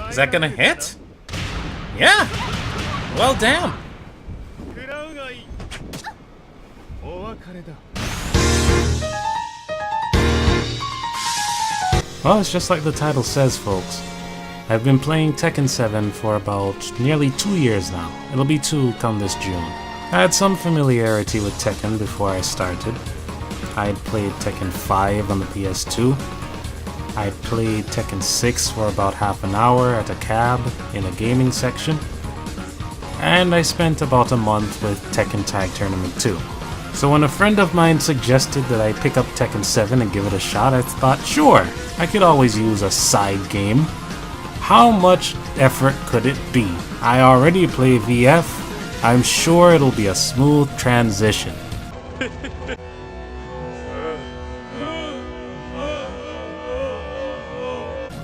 Is that gonna hit? Yeah! Well, damn! Well, it's just like the title says, folks. I've been playing Tekken 7 for about nearly 2 years now. It'll be 2 come this June. I had some familiarity with Tekken before I started. I had played Tekken 5 on the PS2. I played Tekken 6 for about half an hour at a cab in a gaming section. And I spent about a month with Tekken Tag Tournament 2. So when a friend of mine suggested that I pick up Tekken 7 and give it a shot, I thought, sure, I could always use a side game. How much effort could it be? I already play VF. I'm sure it'll be a smooth transition.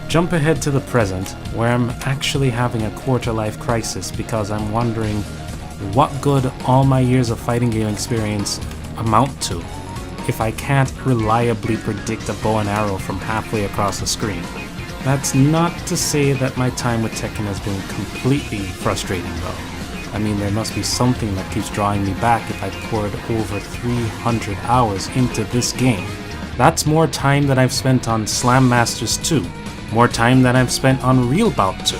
Jump ahead to the present, where I'm actually having a quarter-life crisis because I'm wondering what good all my years of fighting game experience amount to if I can't reliably predict a bow and arrow from halfway across the screen. That's not to say that my time with Tekken has been completely frustrating though. I mean, there must be something that keeps drawing me back if I poured over 300 hours into this game. That's more time than I've spent on Slam Masters 2, more time than I've spent on Real Bout 2,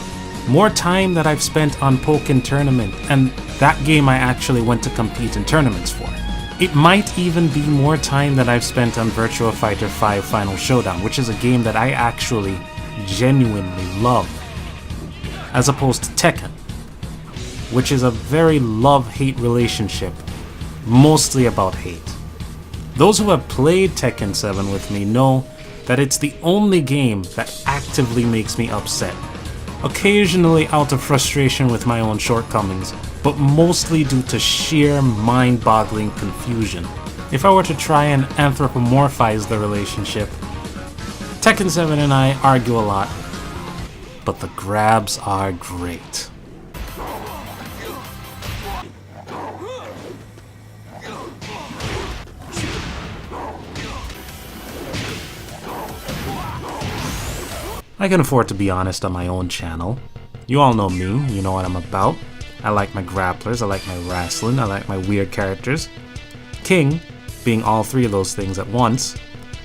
more time that I've spent on Pokken Tournament, and that game I actually went to compete in tournaments for. It might even be more time than I've spent on Virtua Fighter 5 Final Showdown, which is a game that I actually genuinely love, as opposed to Tekken, which is a very love-hate relationship, mostly about hate. Those who have played Tekken 7 with me know that it's the only game that actively makes me upset. Occasionally out of frustration with my own shortcomings, but mostly due to sheer mind-boggling confusion. If I were to try and anthropomorphize the relationship, Tekken 7 and I argue a lot, but the grabs are great. I can afford to be honest on my own channel. You all know me, you know what I'm about. I like my grapplers, I like my wrestling, I like my weird characters. King, being all three of those things at once,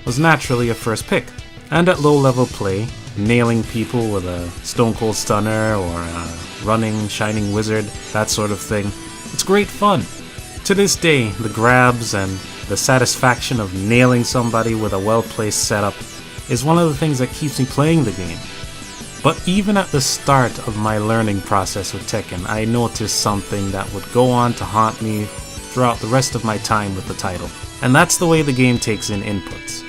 was naturally a first pick. And at low level play, nailing people with a Stone Cold Stunner or a running Shining Wizard, that sort of thing, it's great fun. To this day, the grabs and the satisfaction of nailing somebody with a well-placed setup is one of the things that keeps me playing the game. But even at the start of my learning process with Tekken, I noticed something that would go on to haunt me throughout the rest of my time with the title. And that's the way the game takes in inputs.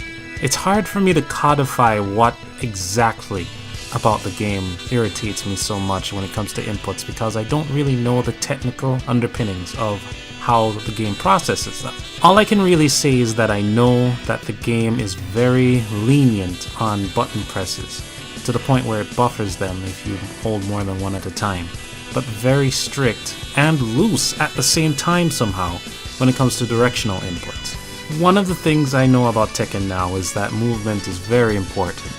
It's hard for me to codify what exactly about the game irritates me so much when it comes to inputs because I don't really know the technical underpinnings of how the game processes them. All I can really say is that I know that the game is very lenient on button presses, to the point where it buffers them if you hold more than one at a time, but very strict and loose at the same time somehow when it comes to directional inputs. One of the things I know about Tekken now is that movement is very important.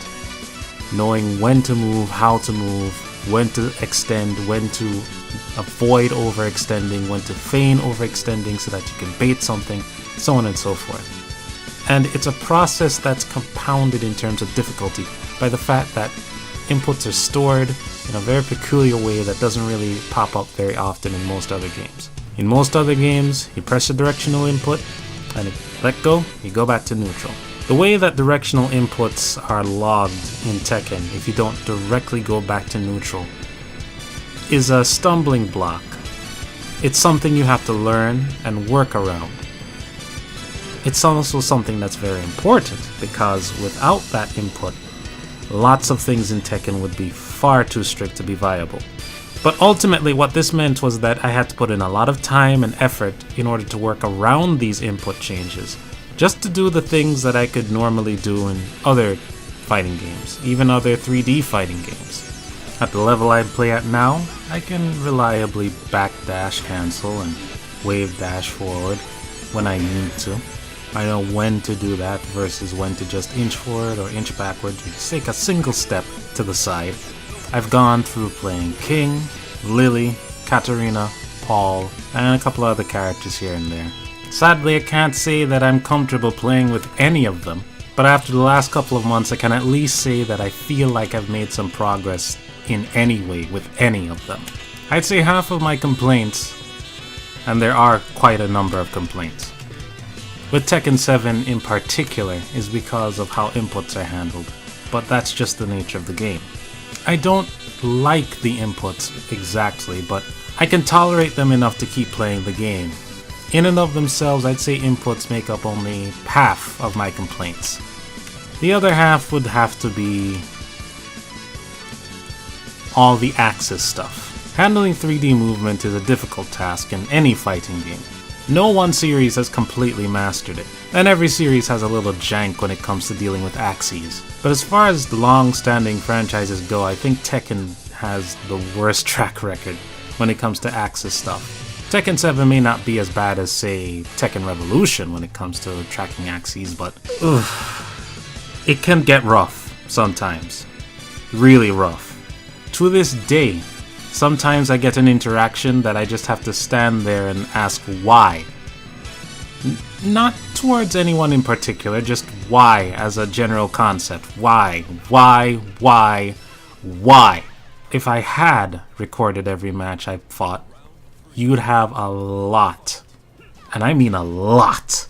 Knowing when to move, how to move, when to extend, when to avoid overextending, when to feign overextending so that you can bait something, so on and so forth. And it's a process that's compounded in terms of difficulty by the fact that inputs are stored in a very peculiar way that doesn't really pop up very often in most other games. In most other games, you press a directional input, and let go, you go back to neutral. The way that directional inputs are logged in Tekken, if you don't directly go back to neutral, is a stumbling block. It's something you have to learn and work around. It's also something that's very important because without that input, lots of things in Tekken would be far too strict to be viable. But ultimately what this meant was that I had to put in a lot of time and effort in order to work around these input changes, just to do the things that I could normally do in other fighting games, even other 3D fighting games. At the level I play at now, I can reliably backdash cancel and wave dash forward when I need to. I know when to do that versus when to just inch forward or inch backward. Just take a single step to the side. I've gone through playing King, Lily, Katarina, Paul, and a couple other characters here and there. Sadly, I can't say that I'm comfortable playing with any of them, but after the last couple of months, I can at least say that I feel like I've made some progress in any way with any of them. I'd say half of my complaints, and there are quite a number of complaints, with Tekken 7 in particular, is because of how inputs are handled, but that's just the nature of the game. I don't like the inputs exactly, but I can tolerate them enough to keep playing the game. In and of themselves, I'd say inputs make up only half of my complaints. The other half would have to be all the axis stuff. Handling 3D movement is a difficult task in any fighting game. No one series has completely mastered it, and every series has a little jank when it comes to dealing with axes. But as far as the long-standing franchises go, I think Tekken has the worst track record when it comes to axis stuff. Tekken 7 may not be as bad as, say, Tekken Revolution when it comes to tracking axes, but it can get rough sometimes. Really rough. To this day, sometimes I get an interaction that I just have to stand there and ask why. Not towards anyone in particular, just why as a general concept. Why? If I had recorded every match I fought, you'd have a lot, and I mean a lot,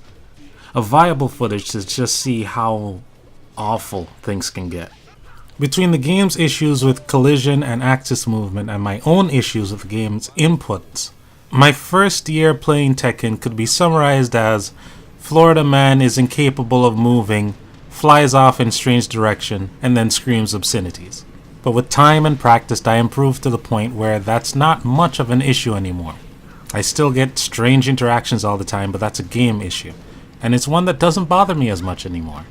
of viable footage to just see how awful things can get. Between the game's issues with collision and axis movement and my own issues with the game's inputs, my first year playing Tekken could be summarized as Florida man is incapable of moving, flies off in strange direction, and then screams obscenities. But with time and practice, I improved to the point where that's not much of an issue anymore. I still get strange interactions all the time, but that's a game issue, and it's one that doesn't bother me as much anymore.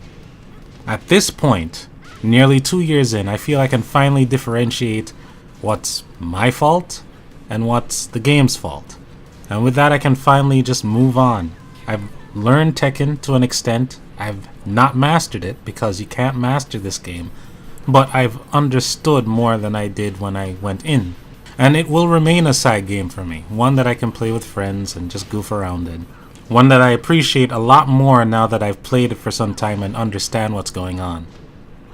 At this point, nearly 2 years in, I feel I can finally differentiate what's my fault and what's the game's fault. And with that, I can finally just move on. I've learned Tekken to an extent. I've not mastered it because you can't master this game, but I've understood more than I did when I went in. And it will remain a side game for me, one that I can play with friends and just goof around in. One that I appreciate a lot more now that I've played it for some time and understand what's going on.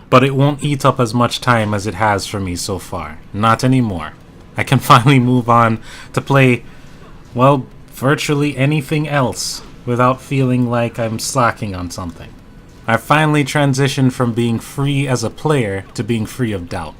But it won't eat up as much time as it has for me so far. Not anymore. I can finally move on to play, well, virtually anything else without feeling like I'm slacking on something. I finally transitioned from being free as a player to being free of doubt.